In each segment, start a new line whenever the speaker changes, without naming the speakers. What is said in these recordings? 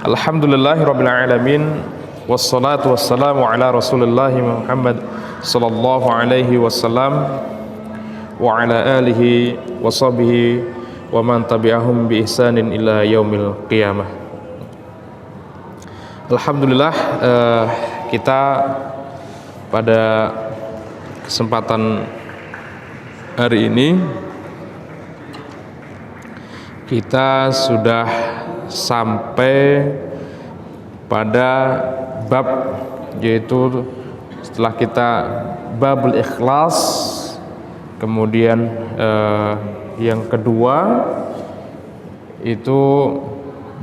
Alhamdulillahirabbil alamin wassalatu wassalamu ala Rasulillah Muhammad sallallahu alaihi wasallam wa ala alihi wa sahbihi wa man tabi'ahum bi ihsanin ila yaumil qiyamah. Alhamdulillah, kita pada kesempatan hari ini kita sudah sampai pada bab, yaitu setelah kita babul ikhlas, kemudian yang kedua itu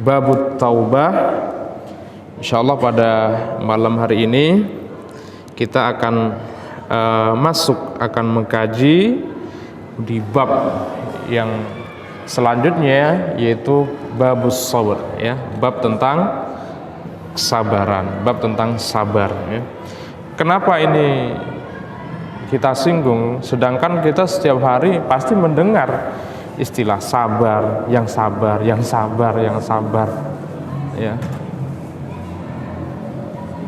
babut taubah. Insyaallah pada malam hari ini kita akan akan mengkaji di bab yang selanjutnya, yaitu babus sabr, ya, bab tentang kesabaran, bab tentang sabar, ya. Kenapa ini kita singgung, sedangkan kita setiap hari pasti mendengar istilah sabar, yang sabar, yang sabar, yang sabar, ya.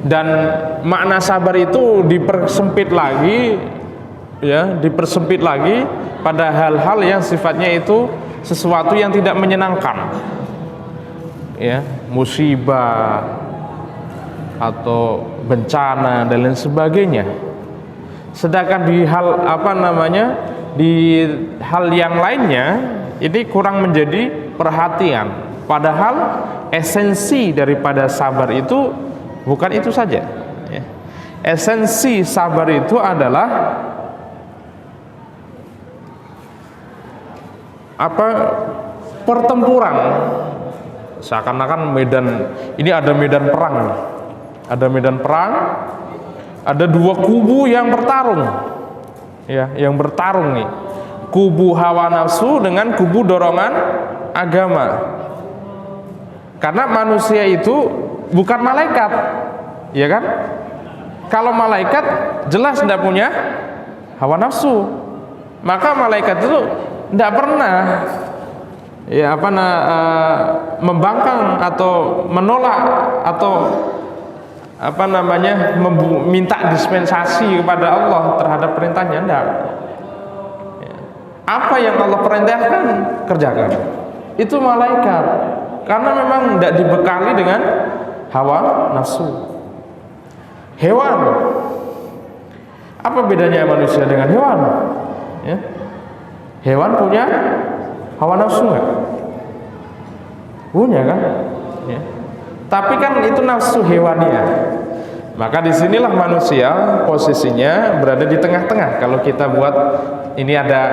Dan makna sabar itu dipersempit lagi, ya, dipersempit lagi pada hal-hal yang sifatnya itu sesuatu yang tidak menyenangkan, ya, musibah atau bencana dan lain sebagainya. Sedangkan di hal di hal yang lainnya ini kurang menjadi perhatian. Padahal esensi daripada sabar itu bukan itu saja, ya. Esensi sabar itu adalah pertempuran. Seakan-akan ini ada medan perang, ada dua kubu yang bertarung, ya, yang bertarung nih, kubu hawa nafsu dengan kubu dorongan agama. Karena manusia itu bukan malaikat, ya kan? Kalau malaikat jelas tidak punya hawa nafsu, maka malaikat itu tidak pernah, ya, membangkang atau menolak atau minta dispensasi kepada Allah terhadap perintahnya. Tidak. Apa yang Allah perintahkan, kerjakan. Itu malaikat, karena memang tidak dibekali dengan hawa nafsu. Hewan, apa bedanya manusia dengan hewan? Ya. Hewan punya hawa nafsu nggak? Punya kan? Ya. Tapi kan itu nafsu hewaniah. Maka disinilah manusia posisinya berada di tengah-tengah. Kalau kita buat ini ada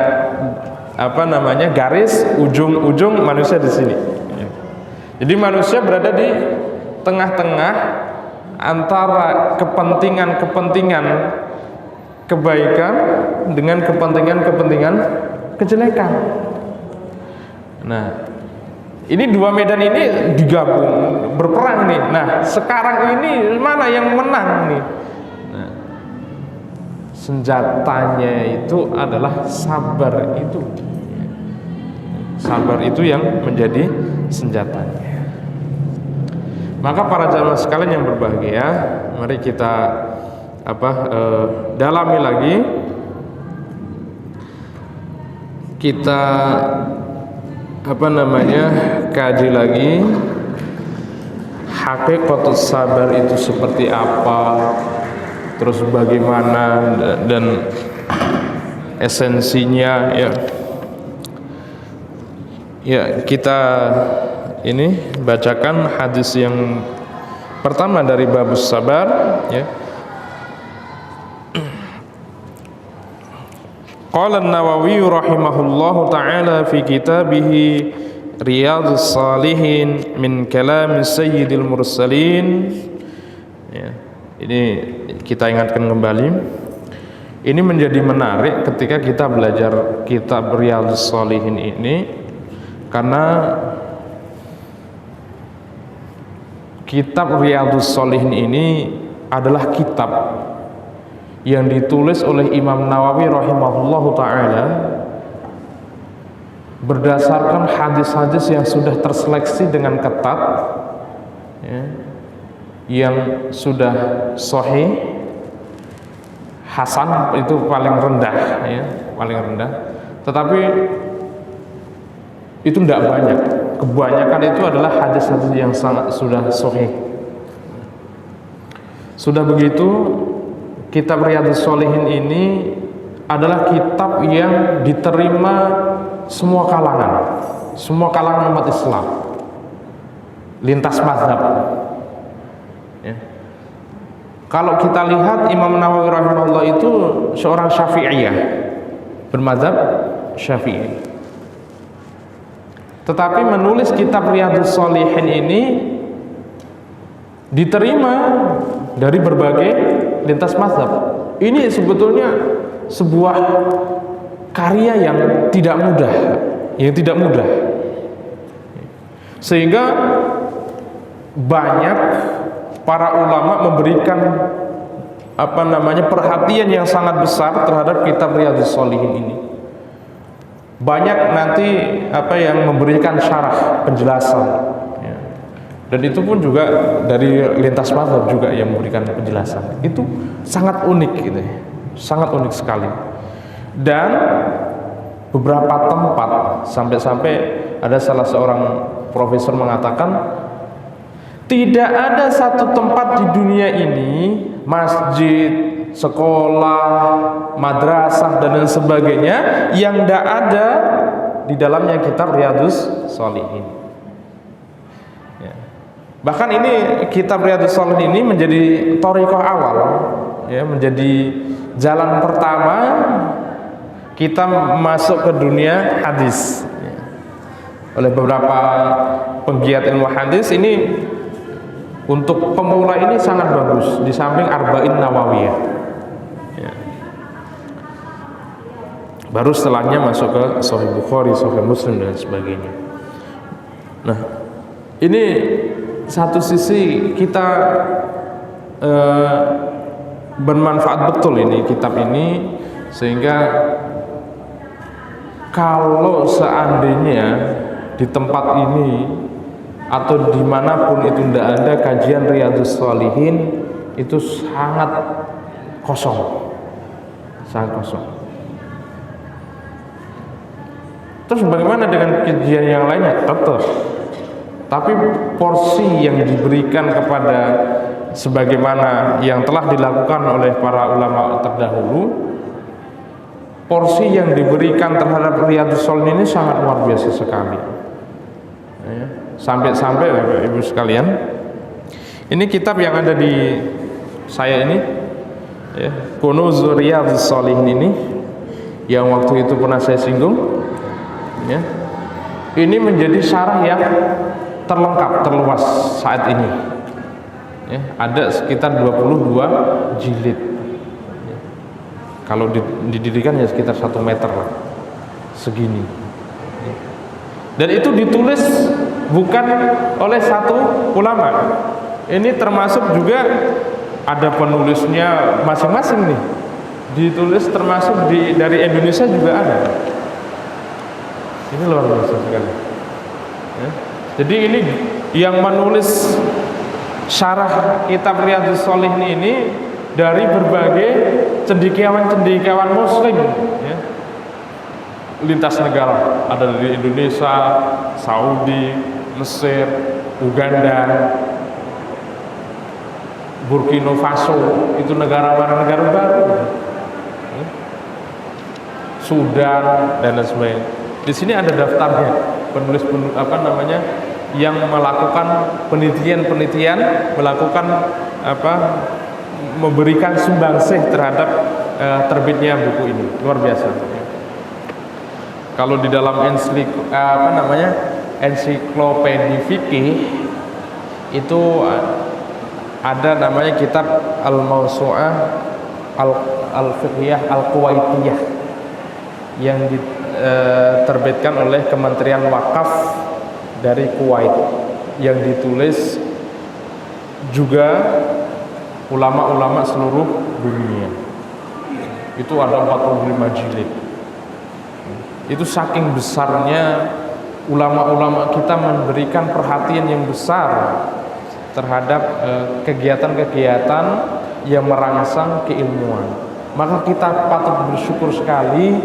garis, ujung manusia di sini. Ya. Jadi manusia berada di tengah-tengah antara kepentingan kebaikan dengan kepentingan kejelekan. Nah, ini dua medan ini digabung, berperang nih. Nah, sekarang ini mana yang menang nih? Nah, senjatanya itu adalah sabar itu. Sabar itu yang menjadi senjatanya. Maka para jamaah sekalian yang berbahagia, mari kita dalami lagi, kita kaji lagi hakikatus sabar itu seperti apa, terus bagaimana dan esensinya, ya. Ya, kita ini bacakan hadis yang pertama dari babus sabar, ya. Qala an-Nawawi rahimahullahu ta'ala fi kitabih Riyadhus Shalihin min kalam Sayyidil Mursalin, ya. Ini kita ingatkan kembali, ini menjadi menarik ketika kita belajar kitab Riyadhus Shalihin ini, karena kitab Riyadhus Shalihin ini adalah kitab yang ditulis oleh Imam Nawawi rahimahullahu ta'ala berdasarkan hadis-hadis yang sudah terseleksi dengan ketat ya, yang sudah sahih, hasan itu paling rendah, ya, paling rendah. Tetapi itu tidak banyak. Kebanyakan itu adalah hadis-hadis yang sangat sudah sahih. Sudah begitu, kitab Riyadhus Shalihin ini adalah kitab yang diterima semua kalangan umat Islam, lintas mazhab. Ya. Kalau kita lihat Imam Nawawi rahimahullah itu seorang Syafi'iyah, bermazhab Syafi'i. Tetapi menulis kitab Riyadhus Shalihin ini diterima dari berbagai lintas mazhab. Ini sebetulnya sebuah karya yang tidak mudah, sehingga banyak para ulama memberikan perhatian yang sangat besar terhadap kitab Riyadhus Shalihin ini. Banyak nanti yang memberikan syarah, penjelasan, ya. Dan itu pun juga dari lintas mazhab juga yang memberikan penjelasan. Itu sangat unik gitu ya. Sangat unik sekali. Dan beberapa tempat sampai ada salah seorang profesor mengatakan tidak ada satu tempat di dunia ini, masjid, sekolah, madrasah dan lain sebagainya yang tidak ada di dalamnya kitab Riyadhus Shalihin. Ya. Bahkan ini kitab Riyadhus Shalihin ini menjadi thariqah awal, ya, menjadi jalan pertama kita masuk ke dunia hadis. Ya. Oleh beberapa penggiat ilmu hadis ini, untuk pemula ini sangat bagus di samping Arba'in Nawawiyah. Ya. Baru setelahnya masuk ke Sahih Bukhari, Sahih Muslim dan sebagainya. Nah, ini satu sisi kita bermanfaat betul ini kitab ini, sehingga kalau seandainya di tempat ini atau dimanapun itu tidak ada kajian Riyadhus Shalihin, itu sangat kosong. Terus bagaimana dengan kajian yang lainnya? Tetap, tapi porsi yang diberikan kepada sebagaimana yang telah dilakukan oleh para ulama terdahulu, porsi yang diberikan terhadap Riyadhus Shalihin ini sangat luar biasa sekali. Ya. Sampai-sampai Bapak Ibu sekalian, ini kitab yang ada di saya ini, ya, Kunuzul Riyadhus Shalihin ini, yang waktu itu pernah saya singgung, ya, ini menjadi syarah yang terlengkap, terluas saat ini. Ya, ada sekitar 22 jilid. Ya. Kalau didirikan ya sekitar 1 meter lah, segini. Ya. Dan itu ditulis bukan oleh satu ulama. Ini termasuk juga ada penulisnya masing-masing nih. Ditulis termasuk dari Indonesia juga ada. Ini luar biasa sekali. Ya. Jadi ini yang menulis syarah kitab Riyadhus Shalihin ini dari berbagai cendekiawan Muslim, ya, lintas negara. Ada dari Indonesia, Saudi, Mesir, Uganda, Burkina Faso, itu negara mana, negara baru, Sudan dan lain sebagainya. Di sini ada daftarnya penulis yang melakukan penelitian, melakukan memberikan sumbangsih terhadap terbitnya buku ini. Luar biasa. Kalau di dalam ensiklopedia fikih itu ada namanya kitab Al-Mawsu'ah Al-Fiqhiyah Al-Kuwaitiyah yang diterbitkan oleh Kementerian Wakaf dari Kuwait, yang ditulis juga ulama-ulama seluruh dunia. Itu ada 45 jilid. Itu saking besarnya ulama-ulama kita memberikan perhatian yang besar terhadap kegiatan-kegiatan yang merangsang keilmuan. Maka kita patut bersyukur sekali,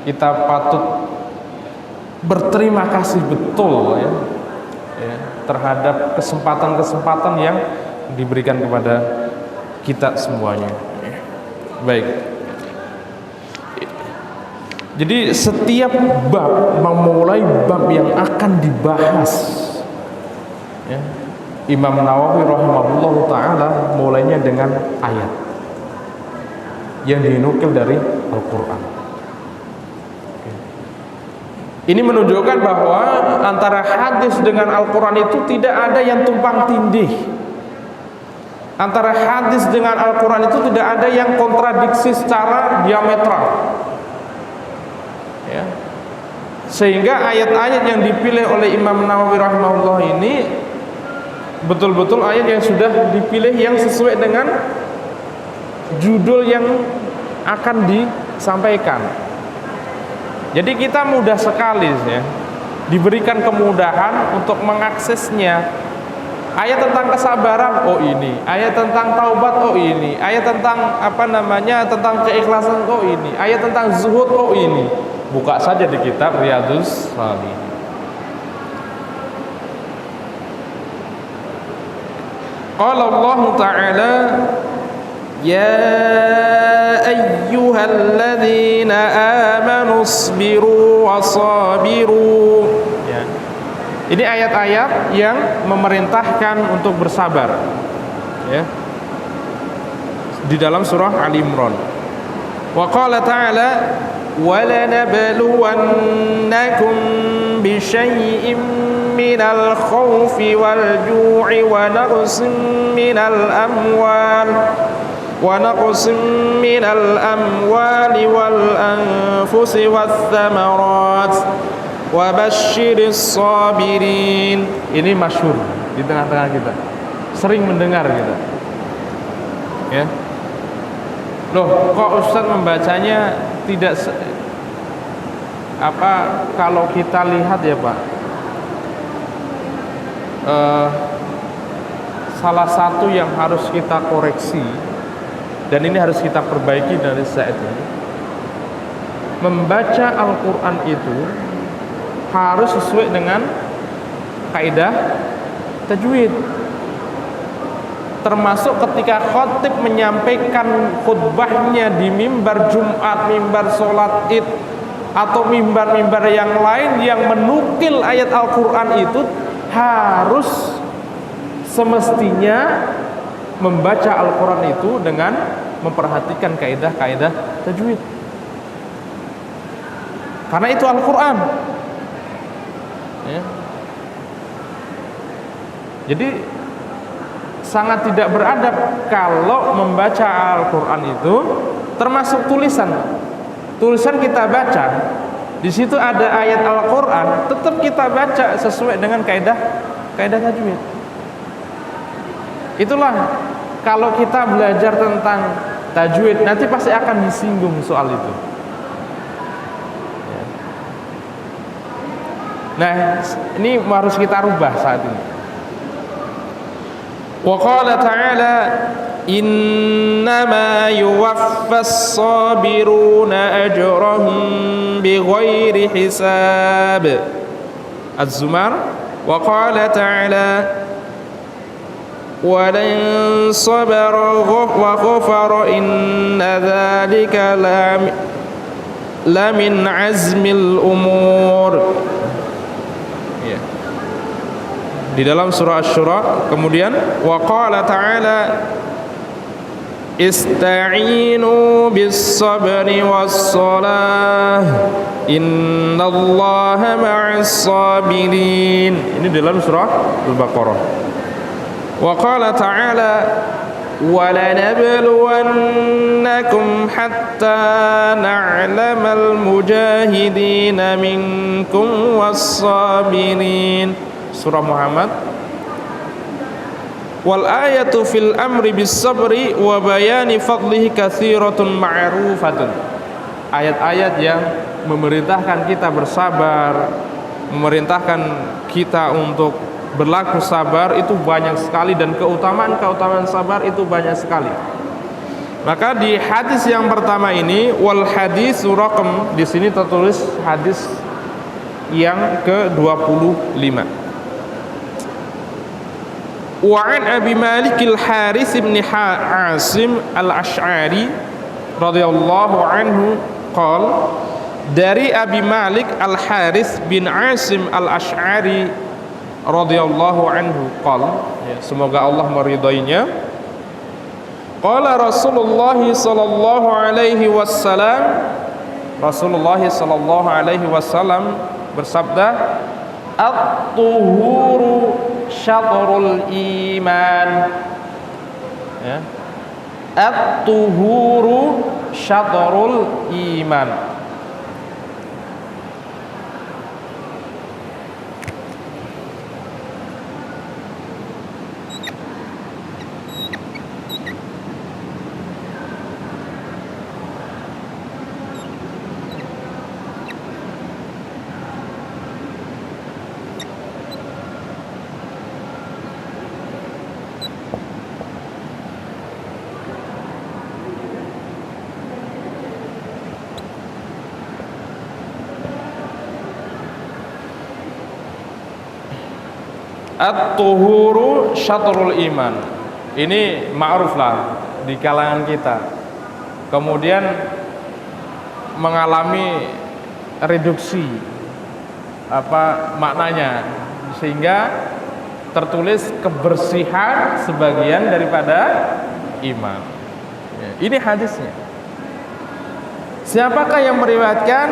kita patut berterima kasih betul ya, terhadap kesempatan-kesempatan yang diberikan kepada kita semuanya. Baik. Jadi setiap bab memulai bab yang akan dibahas, ya, Imam Nawawi rahimahullah taala mulainya dengan ayat yang dinukil dari Al-Quran. Ini menunjukkan bahwa antara hadis dengan Al-Quran itu tidak ada yang tumpang tindih. Antara hadis dengan Al-Quran itu tidak ada yang kontradiksi secara diametral. Ya. Sehingga ayat-ayat yang dipilih oleh Imam Nawawi rahimahullah ini betul-betul ayat yang sudah dipilih yang sesuai dengan judul yang akan disampaikan. Jadi kita mudah sekali ya, diberikan kemudahan untuk mengaksesnya. Ayat tentang kesabaran, oh ini. Ayat tentang taubat, oh ini. Ayat tentang tentang keikhlasan, oh ini. Ayat tentang zuhud, oh ini. Buka saja di kitab Riyadhus Shalihin. Qala Allah Ta'ala, ya ayyuhalladzina amanu isbiru wasabiru. Ya. Ini ayat-ayat yang memerintahkan untuk bersabar. Ya. Di dalam surah Ali Imran. Wa qala ta'ala وَلَنَبْلُوَنَّكُمْ بِشَيْءٍ مِّنَ الْخَوْفِ وَالْجُوعِ وَنَقْصٍ مِّنَ الْأَمْوَالِ وَالْأَنفُسِ وَالثَّمَرَاتِ وَبَشِّرِ الصَّابِرِينَ. Ini masyhur di tengah-tengah kita, sering mendengar kita. Ya. Loh, kok Ustaz membacanya tidak kalau kita lihat ya Pak, salah satu yang harus kita koreksi dan ini harus kita perbaiki dari saat ini, membaca Al-Quran itu harus sesuai dengan kaidah tajwid. Termasuk ketika khatib menyampaikan khutbahnya di mimbar Jumat, mimbar sholat Id, atau mimbar-mimbar yang lain yang menukil ayat Al-Quran itu harus semestinya membaca Al-Quran itu dengan memperhatikan kaidah-kaidah tajwid. Karena itu Al-Quran. Ya. Jadi sangat tidak beradab kalau membaca Al-Quran itu termasuk tulisan kita baca, di situ ada ayat Al-Quran, tetap kita baca sesuai dengan kaidah tajwid. Itulah kalau kita belajar tentang tajwid nanti pasti akan disinggung soal itu. Nah, ini harus kita rubah saat ini. Wa qala ta'ala innama yuwaffas sabiruna ajrahum bighairi hisab. Az-Zumar. Wa qala ta'ala wa lan sabara wa ghafara inna dzalika la min azmil umur. Ya. Di dalam surah Asy-Syura kemudian wa qala ta'ala ista'inu bis-sabri was-salah innallaha ma'as-sabirin. Ini dalam surah Al-Baqarah. Wa qala ta'ala wa lanabluwannakum hatta na'lamal mujahidina minkum was-sabirin. Surah Muhammad. Wal ayatu fil amri bis sabri wa bayani fadlihi katsiratun ma'rufatun. Ayat-ayat yang memerintahkan kita bersabar, memerintahkan kita untuk berlaku sabar itu banyak sekali dan keutamaan sabar itu banyak sekali. Maka di hadis yang pertama ini wal hadis raqam, di sini tertulis hadis yang ke-25. Wa an Abi Malik al-Haris bin Asim al-Asy'ari radhiyallahu anhu qala, dari Abi Malik al-Haris bin Asim al-Asy'ari radhiyallahu anhu qala, semoga Allah meridainya, qala Rasulullah sallallahu alaihi wasallam, Rasulullah sallallahu alaihi wasallam bersabda, at-tuhuru syatrul iman, ya, at-tuhuru syatrul iman. At-tuhuru syatrul iman. Ini ma'ruf lah di kalangan kita. Kemudian mengalami reduksi apa maknanya, sehingga tertulis kebersihan sebagian daripada iman. Ini hadisnya. Siapakah yang meriwayatkan?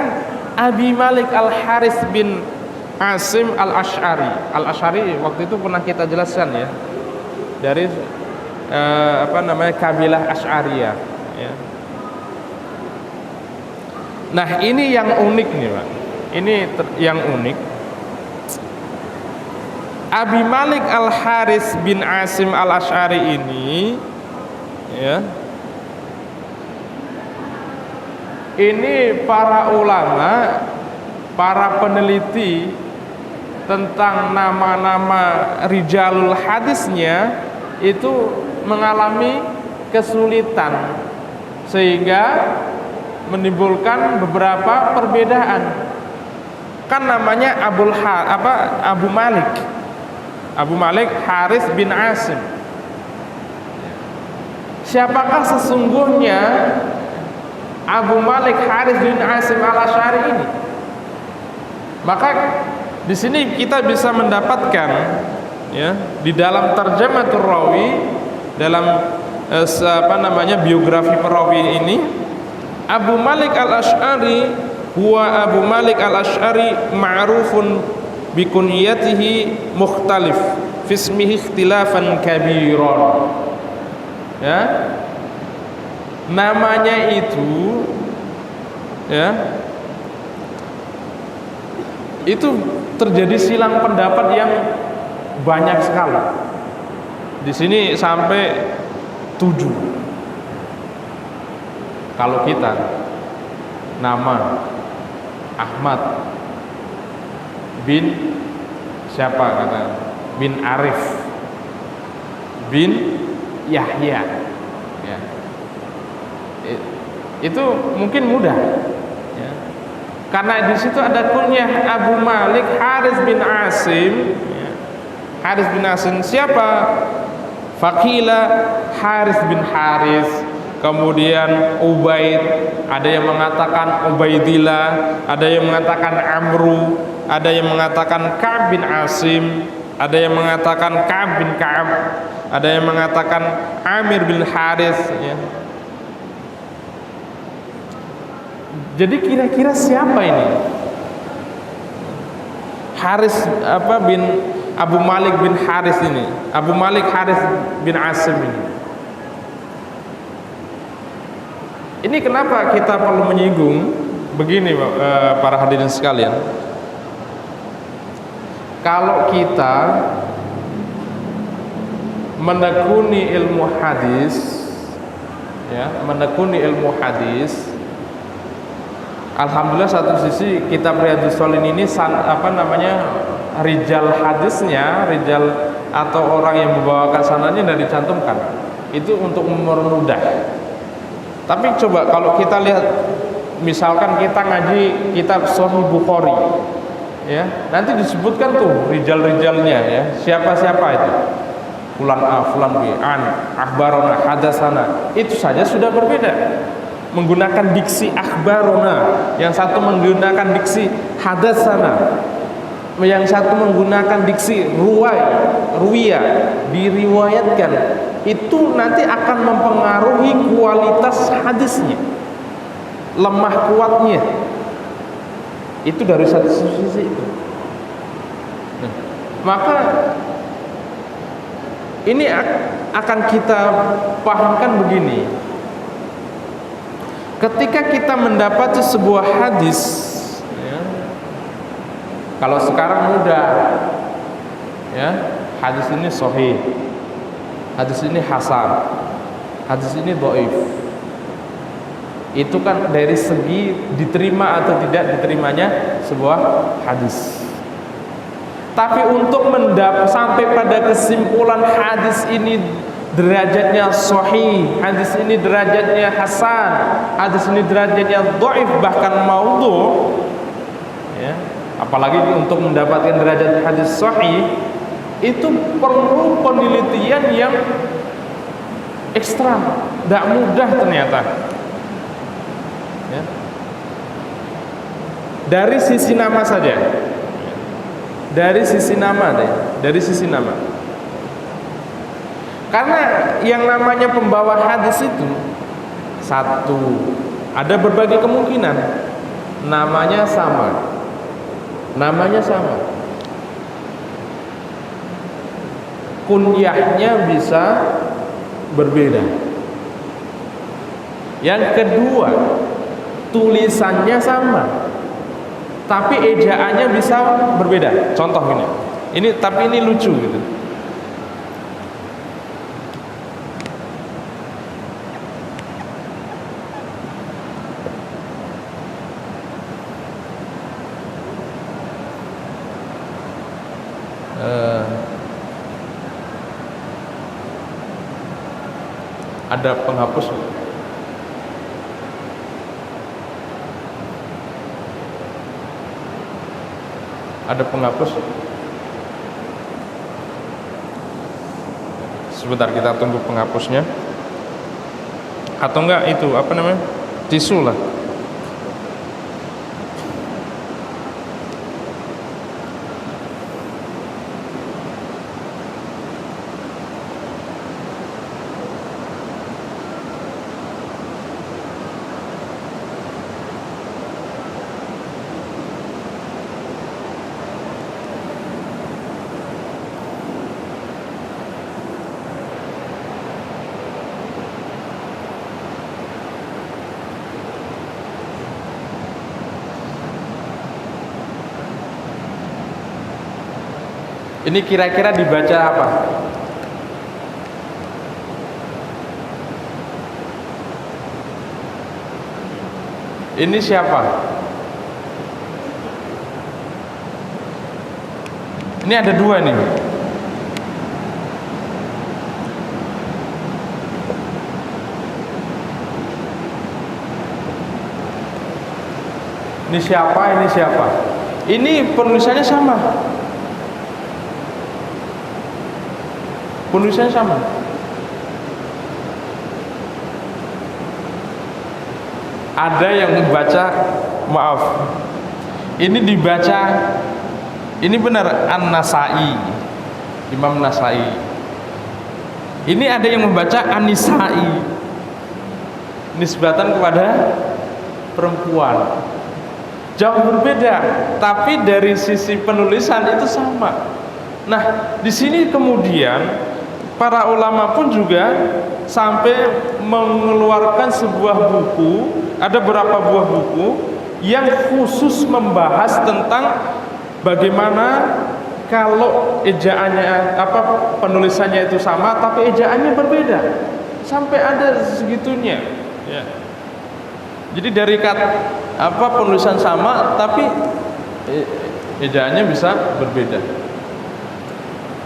Abi Malik al-Haris bin Asim al-Asy'ari. Al-Asy'ari waktu itu pernah kita jelaskan ya, dari kabilah Asy'ariyah ya. Nah, ini yang unik nih, Pak. Ini yang unik. Abi Malik al-Haris bin Asim al-Asy'ari ini ya, ini para ulama, para peneliti tentang nama-nama rijalul hadisnya itu mengalami kesulitan sehingga menimbulkan beberapa perbedaan. Kan namanya Abu Malik Haris bin Asim. Siapakah sesungguhnya Abu Malik Haris bin Asim al-Asy'ari ini? Maka di sini kita bisa mendapatkan ya, di dalam tarjamatur rawi, dalam biografi perawi ini, Abu Malik al-Asy'ari huwa Abu Malik al-Asy'ari ma'rufun bi kunyatihi mukhtalif fi ismihi ikhtilafan kabiran. Ya. Namanya itu ya, itu terjadi silang pendapat yang banyak sekali. Di sini sampai 7. Kalau kita nama Ahmad bin siapa kata bin Arif bin Yahya ya, itu mungkin mudah ya. Karena di situ ada kunyah Abu Malik Haris bin Asim ya. Haris bin Asim siapa? Faqila Haris bin Haris, kemudian Ubaid, ada yang mengatakan Ubaidillah, ada yang mengatakan Amru, ada yang mengatakan Ka'ab bin Asim, ada yang mengatakan Ka'ab bin Ka'ab, ada yang mengatakan Amir bin Haris ya. Jadi kira-kira siapa ini? Haris bin Abu Malik bin Haris ini, Abu Malik Haris bin Asim ini. Ini kenapa kita perlu menyinggung begini, para hadirin sekalian? Kalau kita menekuni ilmu hadis, ya, menekuni ilmu hadis, alhamdulillah satu sisi kitab Riyadhus Shalihin ini rijal hadisnya, rijal atau orang yang membawakan sanadnya tidak dicantumkan. Itu untuk mempermudah. Tapi coba kalau kita lihat, misalkan kita ngaji kitab Sahih Bukhari, ya, nanti disebutkan tuh rijal-rijalnya, ya, siapa-siapa itu. Fulan A, fulan B, an, akhbarona, hadasana. Itu saja sudah berbeda. Menggunakan diksi akhbarona, yang satu menggunakan diksi hadasana, yang satu menggunakan diksi ruwiya, diriwayatkan. Itu nanti akan mempengaruhi kualitas hadisnya, lemah kuatnya. Itu dari satu sisi itu. Nah, maka ini akan kita pahamkan begini. Ketika kita mendapati sebuah hadis, ya, kalau sekarang mudah, ya, hadis ini sahih, hadis ini hasan, hadis ini dhaif. Itu kan dari segi diterima atau tidak diterimanya sebuah hadis. Tapi untuk sampai pada kesimpulan hadis ini derajatnya sahih, hadis ini derajatnya hasan, hadis ini derajatnya dhaif, bahkan maudhu, ya, apalagi untuk mendapatkan derajat hadis sahih, itu perlu penelitian yang ekstra, tidak mudah ternyata, ya. Dari sisi nama saja, dari sisi nama. Karena yang namanya pembawa hadis itu satu, ada berbagai kemungkinan namanya sama, kunyahnya bisa berbeda. Yang kedua, tulisannya sama, tapi ejaannya bisa berbeda. Contoh ini tapi ini lucu gitu. Ada penghapus. Ada penghapus. Sebentar, kita tunggu penghapusnya. Atau enggak itu apa namanya? Tisu lah. Ini kira-kira dibaca apa? Ini siapa? Ini ada dua nih. Ini siapa? Ini siapa? Ini penulisannya sama. Penulisannya sama. Ada yang membaca, maaf, ini dibaca, ini benar An-Nasai, Imam Nasai. Ini ada yang membaca An-Nisai, nisbatan kepada perempuan. Jauh berbeda, tapi dari sisi penulisan itu sama. Nah, di sini kemudian para ulama pun juga sampai mengeluarkan sebuah buku, ada beberapa buah buku yang khusus membahas tentang bagaimana kalau ejaannya penulisannya itu sama tapi ejaannya berbeda, sampai ada segitunya, ya. Jadi dari penulisan sama tapi ejaannya bisa berbeda.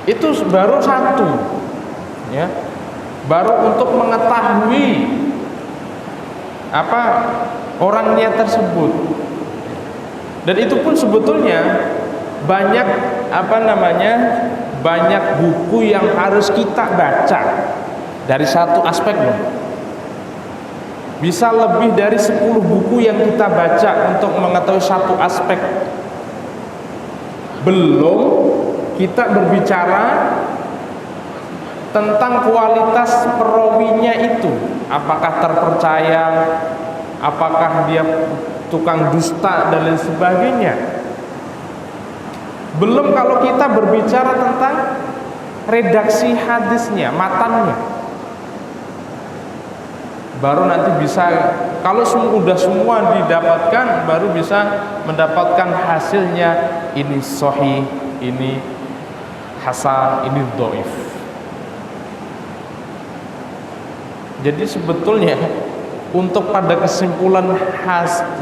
Itu baru satu, ya, baru untuk mengetahui apa orangnya tersebut. Dan itu pun sebetulnya banyak banyak buku yang harus kita baca dari satu aspek loh. Bisa lebih dari 10 buku yang kita baca untuk mengetahui satu aspek. Belum kita berbicara tentang kualitas perawinya itu, apakah terpercaya, apakah dia tukang dusta dan lain sebagainya. Belum kalau kita berbicara tentang redaksi hadisnya, matannya. Baru nanti bisa, kalau sudah semua didapatkan, baru bisa mendapatkan hasilnya, ini sahih, ini hasan, ini dhaif. Jadi sebetulnya untuk pada kesimpulan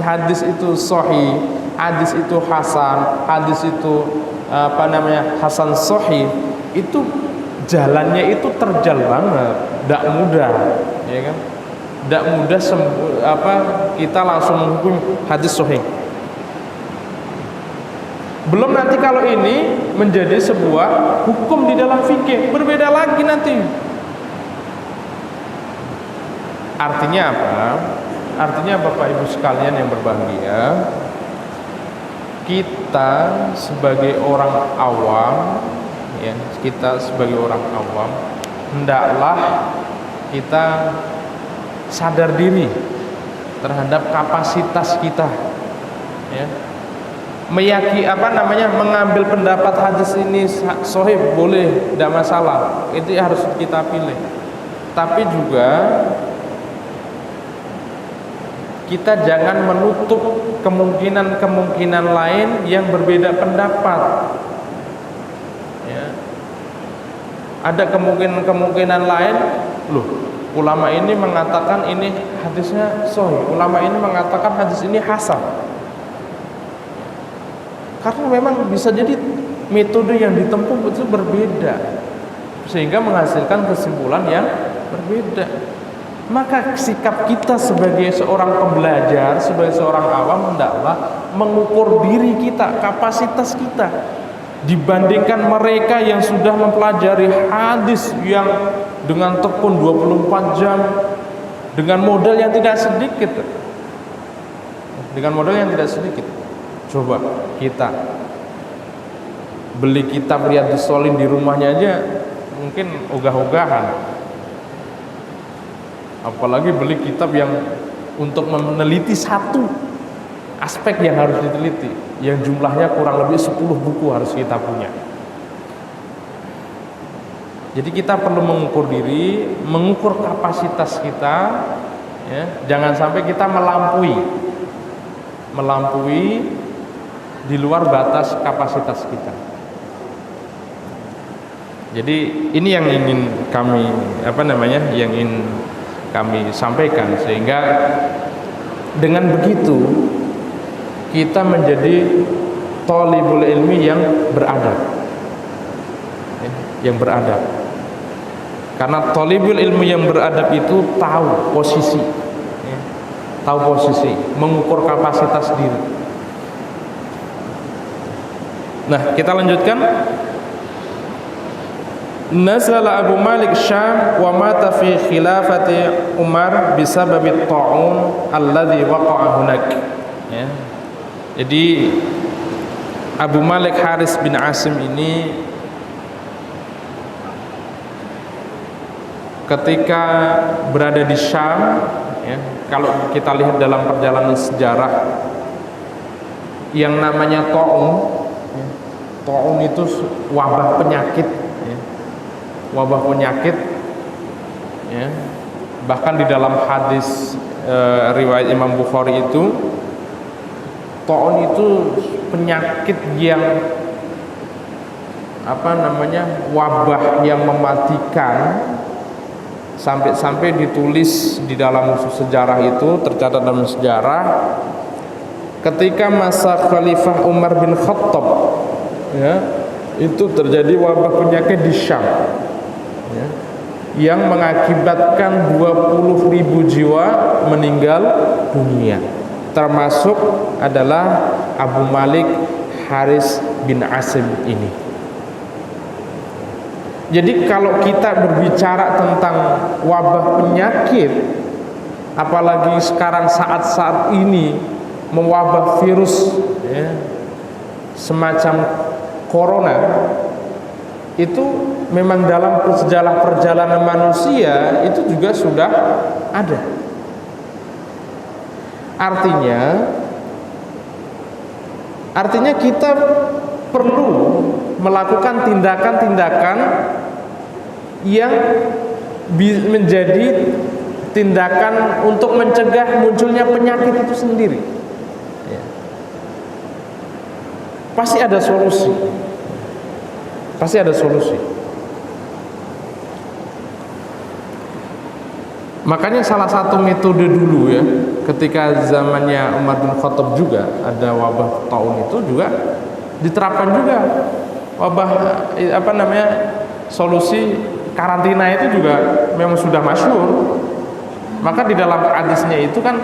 hadis itu sahih, hadis itu hasan, hadis itu hasan sahih, itu jalannya itu terjal banget, tidak mudah, ya kan? Tidak mudah kita langsung menghukum hadis sahih. Belum nanti kalau ini menjadi sebuah hukum di dalam fikih, berbeda lagi nanti. Artinya apa? Artinya Bapak Ibu sekalian yang berbahagia, kita sebagai orang awam, ya, kita sebagai orang awam hendaklah kita sadar diri terhadap kapasitas kita, ya. Mengambil pendapat hadis ini sahih boleh, tidak masalah, itu harus kita pilih. Tapi juga kita jangan menutup kemungkinan-kemungkinan lain yang berbeda pendapat, ya. Ada kemungkinan lain, loh, ulama ini mengatakan ini hadisnya sahih, ulama ini mengatakan hadis ini hasan. Karena memang bisa jadi metode yang ditempuh itu berbeda, sehingga menghasilkan kesimpulan yang berbeda. Maka sikap kita sebagai seorang pembelajar, sebagai seorang awam, hendaklah mengukur diri kita, kapasitas kita, dibandingkan mereka yang sudah mempelajari hadis yang dengan tekun 24 jam dengan modal yang tidak sedikit. Dengan modal yang tidak sedikit. Coba kita beli kitab Riyadhus Shalihin di rumahnya aja mungkin ogah-ogahan. Apalagi beli kitab yang untuk meneliti satu aspek yang harus diteliti, yang jumlahnya kurang lebih 10 buku harus kita punya. Jadi kita perlu mengukur diri, mengukur kapasitas kita, ya. Jangan sampai kita melampaui di luar batas kapasitas kita. Jadi ini yang ingin kami sampaikan, sehingga dengan begitu kita menjadi thalibul ilmi yang beradab, karena thalibul ilmi yang beradab itu tahu posisi, mengukur kapasitas diri. Nah, kita lanjutkan. Nazala Abu Malik Syam wa mata fi khilafati Umar bisababi ta'un alladhi waqa'a hunak. Ya. Jadi Abu Malik Haris bin Asim ini ketika berada di Syam, ya, kalau kita lihat dalam perjalanan sejarah, yang namanya ta'un, ta'un itu wabah penyakit, ya. Wabah penyakit, ya. Bahkan di dalam hadis riwayat Imam Bukhari itu, ta'un itu penyakit yang wabah yang mematikan, sampai ditulis di dalam sejarah itu, tercatat dalam sejarah, ketika masa Khalifah Umar bin Khattab, ya, itu terjadi wabah penyakit di Syam, ya, yang mengakibatkan 20.000 jiwa meninggal dunia, termasuk adalah Abu Malik Haris bin Asim ini. Jadi kalau kita berbicara tentang wabah penyakit, apalagi sekarang saat-saat ini mewabah virus, ya, semacam corona, itu memang dalam sejarah perjalanan manusia itu juga sudah ada. Artinya kita perlu melakukan tindakan-tindakan yang menjadi tindakan untuk mencegah munculnya penyakit itu sendiri, ya. Pasti ada solusi. Makanya salah satu metode dulu, ya, ketika zamannya Umar bin Khattab juga ada wabah taun itu juga diterapkan juga wabah solusi karantina itu juga memang sudah masyhur. Maka di dalam hadisnya itu kan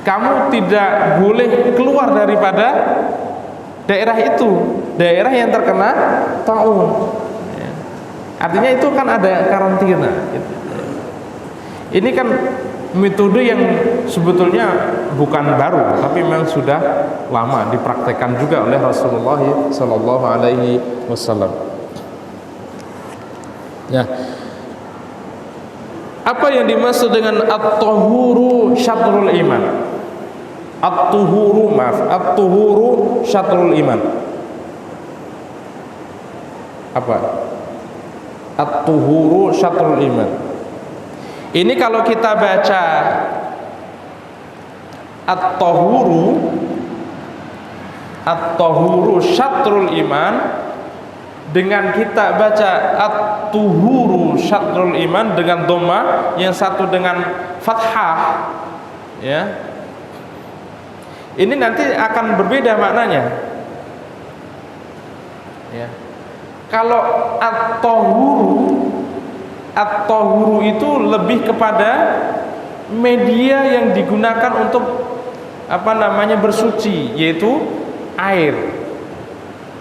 kamu tidak boleh keluar daripada daerah itu, daerah yang terkena taun. Artinya itu kan ada karantina. Ini kan metode yang sebetulnya bukan baru, tapi memang sudah lama dipraktekkan juga oleh Rasulullah Sallallahu Alaihi Wasallam. Ya. Apa yang dimaksud dengan at-tahuru syatrul iman? At-tuhuru syatrul iman. Apa? At-tuhuru syatrul iman. Ini kalau kita baca at-tahuru syatrul iman, dengan kita baca at-tuhuru syatrul iman dengan dhamma, yang satu dengan fathah, ya, ini nanti akan berbeda maknanya, ya. Kalau at-tahuru itu lebih kepada media yang digunakan untuk bersuci, yaitu air,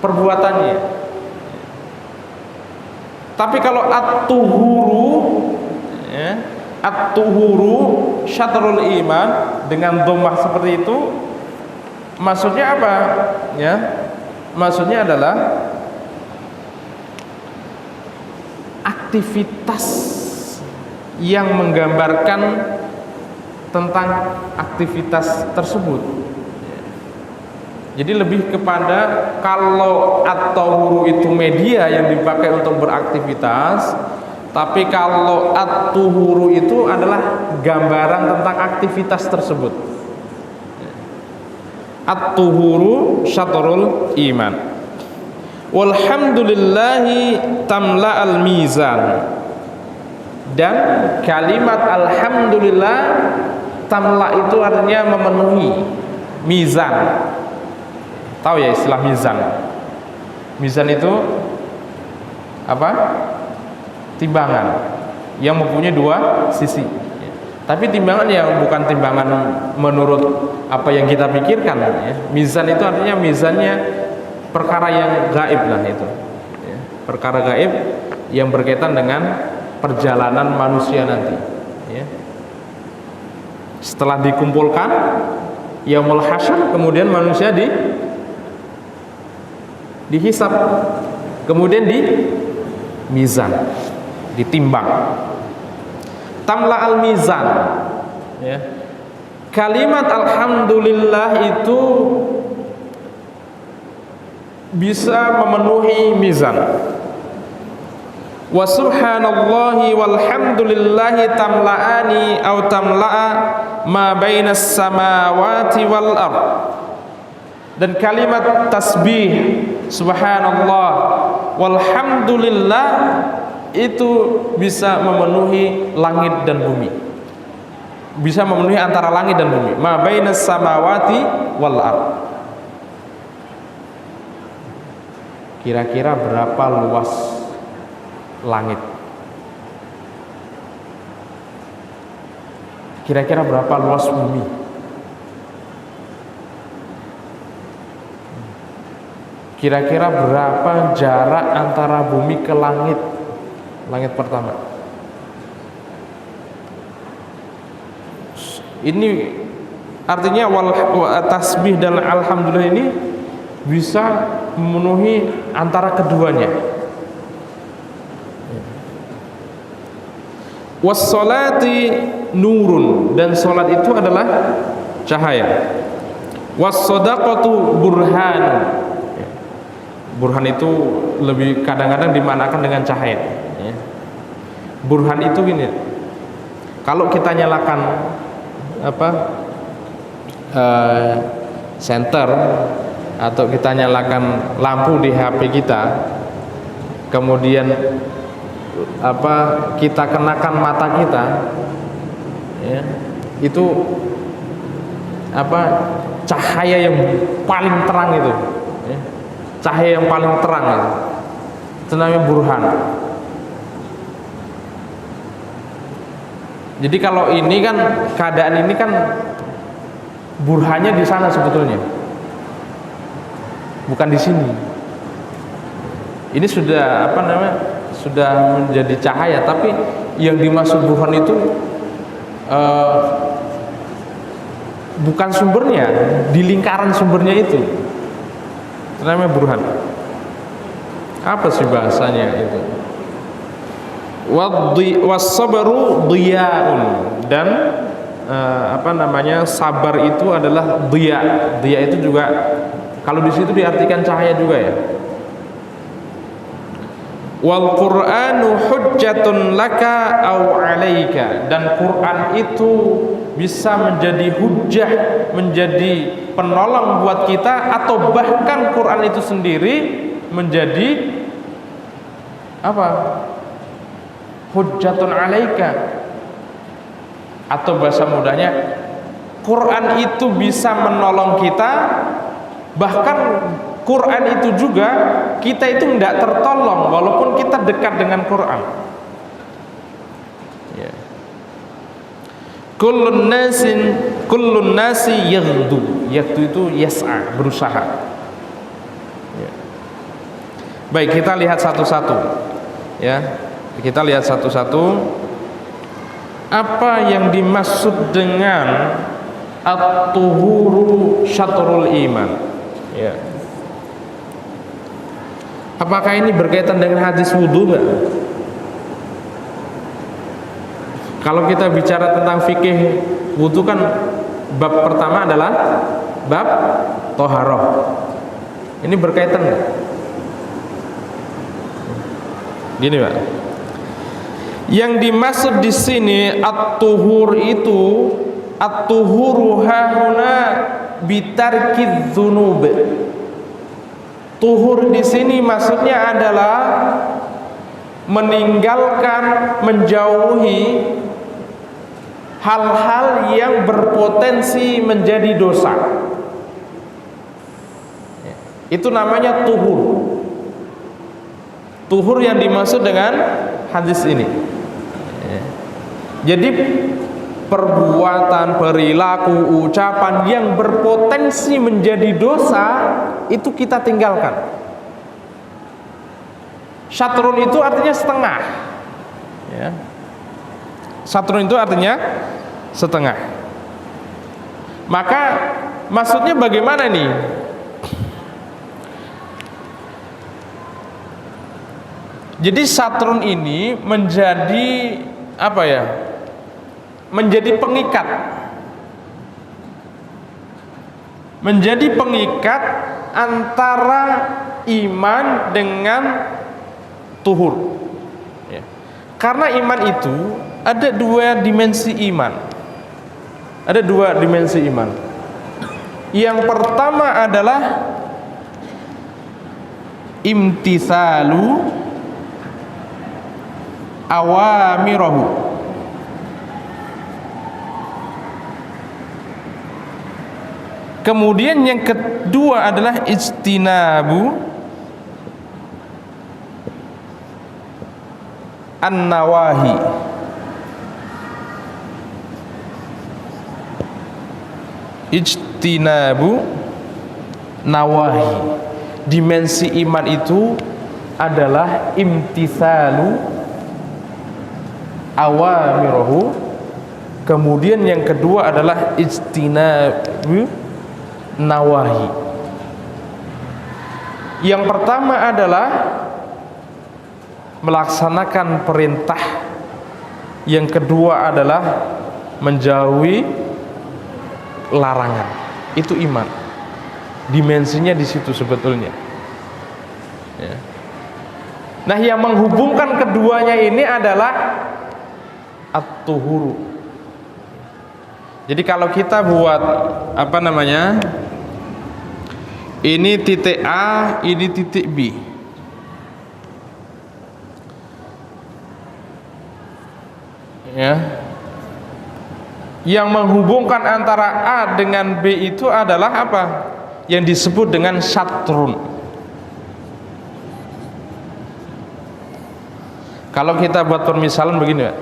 perbuatannya. Tapi kalau at-tuhuru, ya, at-tuhuru syatrul iman dengan dhammah seperti itu, maksudnya apa? Ya, maksudnya adalah aktivitas yang menggambarkan tentang aktivitas tersebut. Jadi lebih kepada, kalau at-tahuru itu media yang dipakai untuk beraktivitas, tapi kalau at-tuhuru itu adalah gambaran tentang aktivitas tersebut. At-tuhuru syatrul iman. Walhamdulillahi tamla'al mizan. Dan kalimat alhamdulillah tamla itu artinya memenuhi mizan. Tahu ya istilah mizan? Mizan itu apa? Timbangan yang mempunyai dua sisi. Tapi timbangan yang bukan timbangan menurut apa yang kita pikirkan, ya. Mizan itu artinya mizannya perkara yang gaib lah itu, ya. Perkara gaib yang berkaitan dengan perjalanan manusia nanti, ya. Setelah dikumpulkan yaumul hasyr, kemudian manusia dihisab, kemudian di mizan, ditimbang. Tamla al mizan, ya. Kalimat alhamdulillah itu bisa memenuhi mizan. Wa subhanallahi walhamdulillahi tamla'ani au tamla'a ma bainas samawati wal ard. Dan kalimat tasbih subhanallah walhamdulillah itu bisa memenuhi langit dan bumi. bisa memenuhi antara langit dan bumi. Ma bainas samawati wal ard. Kira-kira berapa luas langit? Kira-kira berapa luas bumi? Kira-kira berapa jarak antara bumi ke langit? Langit pertama. Ini artinya tasbih dan alhamdulillah ini bisa memenuhi antara keduanya. Was-sholati nurun, dan sholat itu adalah cahaya. Was-shadaqatu burhan. Burhan itu lebih kadang-kadang dimanakan dengan cahaya. Burhan itu gini, kalau kita nyalakan senter atau kita nyalakan lampu di HP kita, kemudian kita kenakan mata kita, ya, itu cahaya yang paling terang itu, ya, cahaya yang paling terang itu namanya burhan. Jadi kalau ini kan keadaan ini kan burhannya di sana sebetulnya, bukan di sini. Ini sudah sudah menjadi cahaya, tapi yang dimaksud burhan itu bukan sumbernya, di lingkaran sumbernya itu namanya burhan. Apa sih bahasanya itu? Was-sabru dhiyaun, dan sabar itu adalah dhiya. Dhiya itu juga kalau di situ diartikan cahaya juga ya. Wal Qur'anu hujjatun laka aw 'alaika, dan Quran itu bisa menjadi hujjah, menjadi penolong buat kita, atau bahkan Quran itu sendiri menjadi hujjatun 'alaika, atau bahasa mudahnya Quran itu bisa menolong kita, bahkan Quran itu juga kita itu tidak tertolong walaupun kita dekat dengan Quran. Kullun nasi yaghdu itu yas'a, berusaha. Baik, kita lihat satu-satu ya. Kita lihat satu-satu apa yang dimaksud dengan at-tuhuru syatrul iman, ya. Apakah ini berkaitan dengan hadis wudu enggak? Kalau kita bicara tentang fikih wudu kan bab pertama adalah bab toharoh. Ini berkaitan enggak? Gini Pak, yang dimaksud di sini at-tuhur itu, at-tuhuru hahuna bitarkiz dzunub. Tuhur di sini maksudnya adalah meninggalkan, menjauhi hal-hal yang berpotensi menjadi dosa. Itu namanya tuhur. Tuhur yang dimaksud dengan hadis ini. Jadi perbuatan, perilaku, ucapan yang berpotensi menjadi dosa itu kita tinggalkan. Syatrun itu artinya setengah, ya. Syatrun itu artinya setengah. Maka maksudnya bagaimana nih? Jadi syatrun ini menjadi menjadi pengikat. Menjadi pengikat antara iman dengan tuhur, ya. Karena iman itu ada dua dimensi iman. Ada dua dimensi iman. Yang pertama adalah imtithalu awamirahu. Kemudian yang kedua adalah ijtinabu an-nawahi. Ijtinabu nawahi. Dimensi iman itu adalah imtithalu awamirahu. Kemudian yang kedua adalah ijtinabu nawahi. Yang pertama adalah melaksanakan perintah, yang kedua adalah menjauhi larangan. Itu iman. Dimensinya di situ sebetulnya. Ya. Nah, yang menghubungkan keduanya ini adalah at-tuhuru. Jadi kalau kita buat apa namanya? Ini titik A, ini titik B. Ya. Yang menghubungkan antara A dengan B itu adalah apa? Yang disebut dengan syatrun. Kalau kita buat permisalan begini, Pak.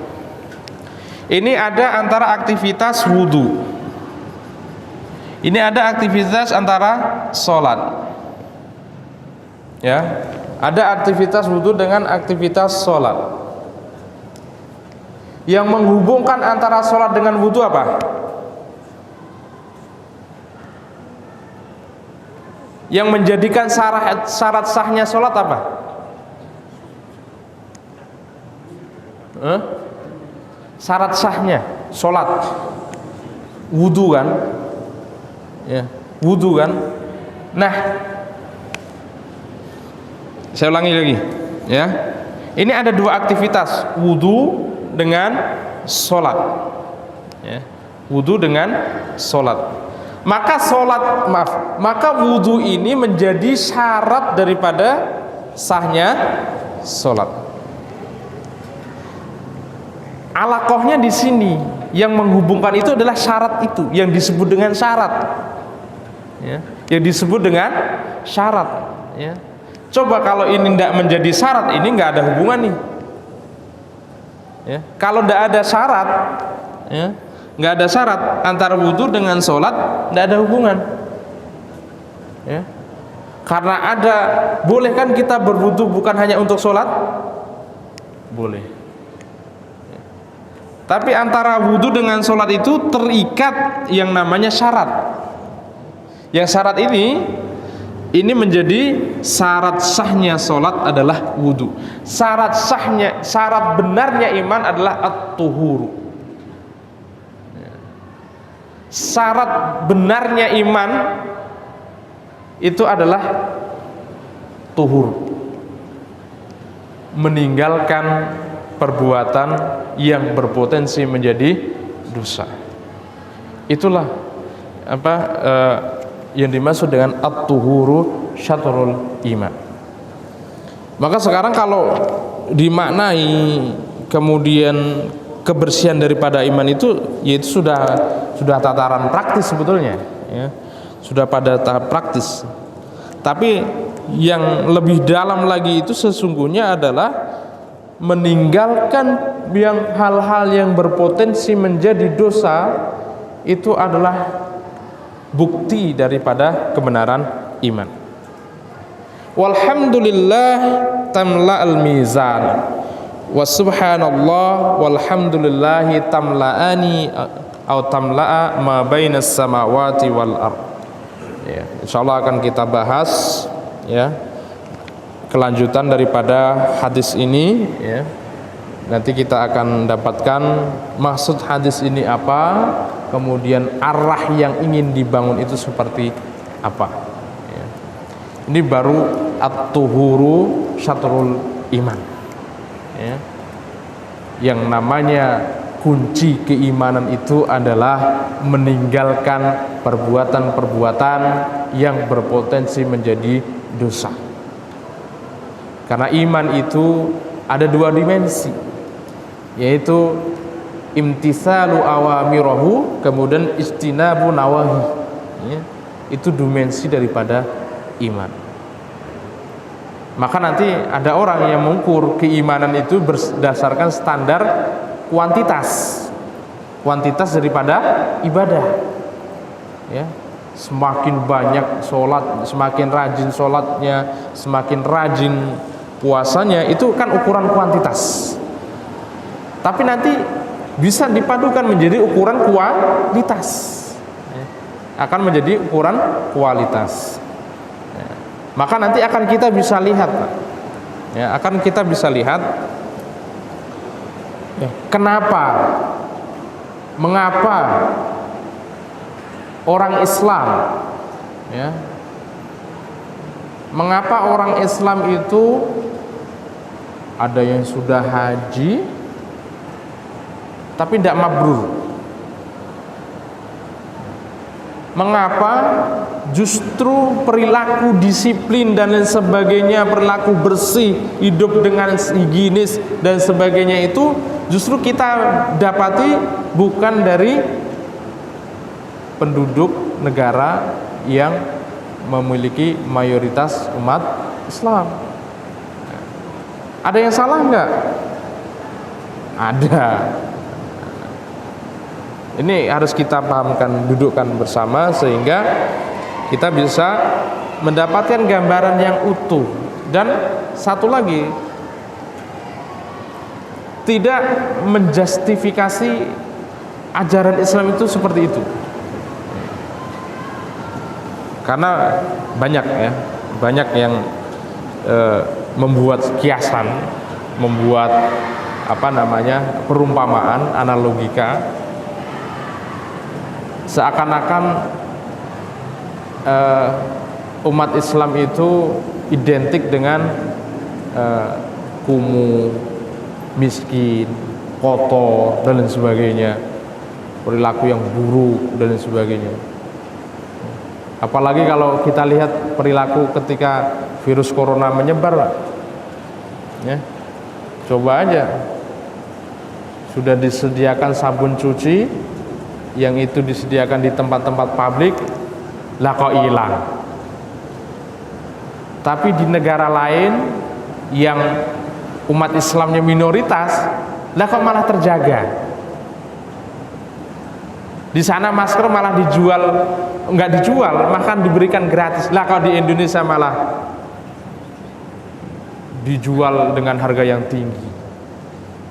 Ini ada antara aktivitas wudhu, ini ada aktivitas antara sholat. Ya, ada aktivitas wudhu dengan aktivitas sholat. Yang menghubungkan antara sholat dengan wudhu apa? Yang menjadikan syarat sahnya sholat apa? Syarat sahnya sholat wudhu kan? Ya, wudhu kan? Nah, saya ulangi lagi, ya. Ini ada dua aktivitas, wudhu dengan sholat, ya. Wudhu dengan sholat. Maka wudhu ini menjadi syarat daripada sahnya sholat. Alaqohnya di sini, yang menghubungkan itu adalah syarat itu, yang disebut dengan syarat, ya. Yang disebut dengan syarat, ya. Coba kalau ini tidak menjadi syarat, ini nggak ada hubungan nih. Ya. Kalau tidak ada syarat, ya, nggak ada syarat antara wudhu dengan sholat, tidak ada hubungan. Ya. Karena ada, boleh kan kita berwudhu bukan hanya untuk sholat? Boleh. Ya. Tapi antara wudhu dengan sholat itu terikat yang namanya syarat. Yang syarat ini menjadi syarat sahnya sholat adalah wudhu. Syarat benarnya iman adalah at-tuhuru. Syarat benarnya iman itu adalah tuhur, meninggalkan perbuatan yang berpotensi menjadi dosa. Itulah apa yang dimaksud dengan at-tuhuru syatrul iman. Maka sekarang kalau dimaknai kemudian kebersihan daripada iman itu, yaitu sudah tataran praktis sebetulnya, ya. Sudah pada tahap praktis. Tapi yang lebih dalam lagi itu sesungguhnya adalah meninggalkan hal-hal yang berpotensi menjadi dosa. Itu adalah bukti daripada kebenaran iman. Walhamdulillah tamla'al mizan wa subhanallah walhamdulillahi tamla'ani atau tamla'a ma bainas samawati wal ard. Ya, insyaallah akan kita bahas, ya, kelanjutan daripada hadis ini, ya. Nanti kita akan dapatkan maksud hadis ini apa, kemudian arah yang ingin dibangun itu seperti apa, ya. Ini baru at-tuhuru syatrul iman, ya. Yang namanya kunci keimanan itu adalah meninggalkan perbuatan-perbuatan yang berpotensi menjadi dosa. Karena iman itu ada dua dimensi, yaitu imtitsalu awamirahu, kemudian ijtinabu nawahi, ya. Itu dimensi daripada iman. Maka nanti ada orang yang mengukur keimanan itu berdasarkan standar kuantitas daripada ibadah, ya. Semakin banyak sholat, semakin rajin sholatnya, semakin rajin puasanya, itu kan ukuran kuantitas. Tapi nanti bisa dipadukan menjadi ukuran kualitas, akan menjadi ukuran kualitas. Maka nanti akan kita bisa lihat, ya, mengapa orang Islam, ya, mengapa orang Islam itu ada yang sudah haji tapi tidak mabrur. Mengapa justru perilaku disiplin dan lain sebagainya, perilaku bersih, hidup dengan higienis dan sebagainya itu justru kita dapati bukan dari penduduk negara yang memiliki mayoritas umat Islam. Ada yang salah enggak? Ada. Ini harus kita pahamkan, dudukkan bersama sehingga kita bisa mendapatkan gambaran yang utuh. Dan satu lagi, tidak menjustifikasi ajaran Islam itu seperti itu. Karena banyak yang membuat kiasan, membuat perumpamaan, analogika, seakan-akan umat Islam itu identik dengan kumuh, miskin, kotor dan lain sebagainya, perilaku yang buruk dan lain sebagainya. Apalagi kalau kita lihat perilaku ketika virus corona menyebar, ya, coba aja, sudah disediakan sabun cuci, yang itu disediakan di tempat-tempat publik, lah kok hilang. Tapi di negara lain yang umat Islamnya minoritas, lah kok malah terjaga. Di sana masker malah nggak dijual, makan diberikan gratis. Lah kalau di Indonesia malah dijual dengan harga yang tinggi.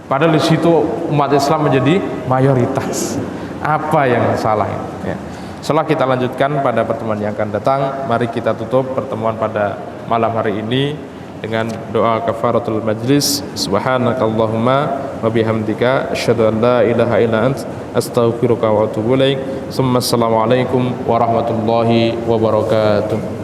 Padahal di situ umat Islam menjadi mayoritas. Apa yang salah ini? Ya. Setelah kita lanjutkan pada pertemuan yang akan datang, mari kita tutup pertemuan pada malam hari ini dengan doa kafaratul majlis. Subhanakallahumma wa bihamdika asyhadu an la ilaha illa ant astaghfiruka wa atubu ilaik. Assalamualaikum warahmatullahi wabarakatuh.